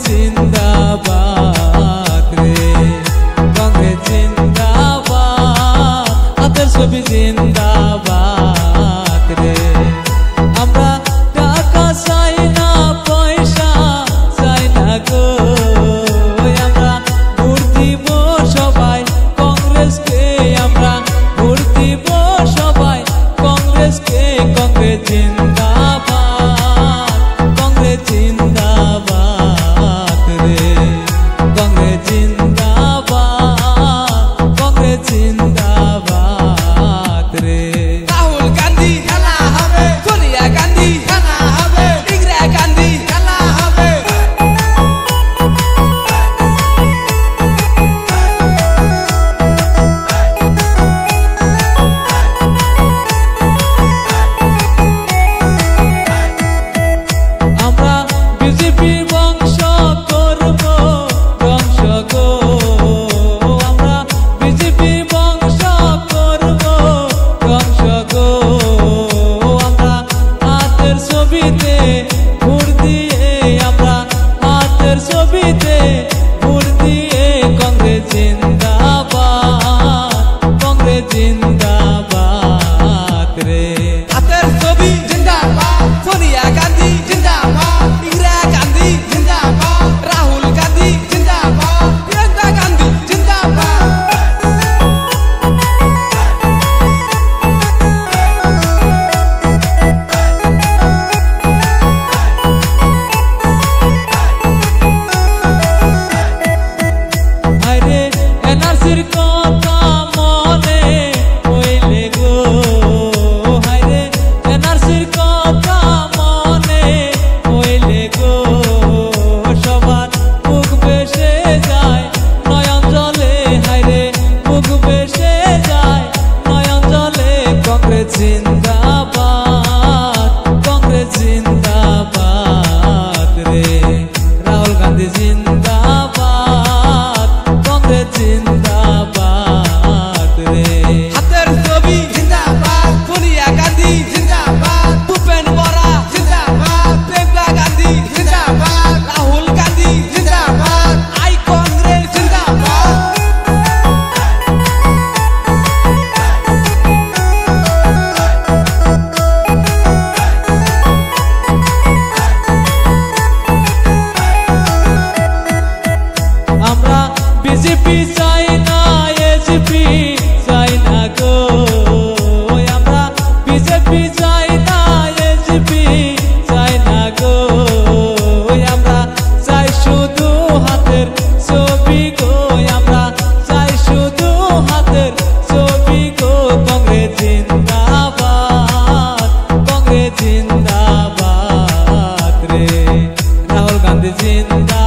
জিন্দাবাদ রে, কংগ্রেস জিন্দাবাদ, হাতের ছবি জিন্দাবাদ রে। আমরা টাকা চাই না, পয়সা চাই না গো, আমরা ভোট দিব সবাই কংগ্রেসকে, আমরা ভোট দিব সবাই কংগ্রেসকে। কংগ্রেস জিন্দাবাদ, কংগ্রেস জিন্দাবাদ রে, কংগ্রেস জিন্দাবাদ, কংগ্রেস জিন্দাবাদ রে। রাহুল গান্ধী খেলা হবে, সোনিয়া গান্ধী খেলা হবে, ইন্দিরা গান্ধী খেলা হবে। আমরা বিজেপি বংশ করব ধ্বংস গো, আমরা বিজেপি বংশ করব ধ্বংস গো। আমরা হাতের ছবিতে ভোট দিয়ে, আমরা হাতের ছবিতে ভোট দিয়ে কংগ্রেস জিন্দাবাদ, কংগ্রেস জিন্দাবাদ রে। হাতের ছবি জিন্দাবাদ, সোনিয়া গান্ধী জিন্দাবাদ, ইন্দিরা গান্ধী জিন্দাবাদ, রাহুল গান্ধী জিন্দাবাদ, প্রিয়াঙ্কা গান্ধী জিন্দাবাদ। আরে এনআরসির কথা মনে হইলে গো, হায়রে এনআরসির কথা মনে হইলে গো, সবার বুক ভেসে যায় নয়ন জলে, হায়রে বুক ভেসে যায় নয়ন জলে। কংগ্রেস জিন্দাবাদ, কংগ্রেস জিন্দাবাদ রে, রাহুল গান্ধী জিন্দাবাদ, কংগ্রেস জিন্দাবাদ রে। হাতের ছবি জিন্দাবাদ, সোনিয়া গান্ধী জিন্দাবাদ, ভূপেন বরা জিন্দাবাদ, প্রিয়াঙ্কা গান্ধী জিন্দাবাদ, রাহুল গান্ধী জিন্দাবাদ, আই কংগ্রেস জিন্দাবাদ। আমরা বিজেপি চাই না, এজেপি চাই না গো, আমরা বিজেপি চাই না, এজেপি চাই না গো, আমরা চাই শুধু হাতের ছবি গো, আমরা চাই শুধু হাতের ছবি গো। কংগ্রেস জিন্দাবাদ, কংগ্রেস জিন্দাবাদ রে, রাহুল গান্ধী জিন্দাবাদ।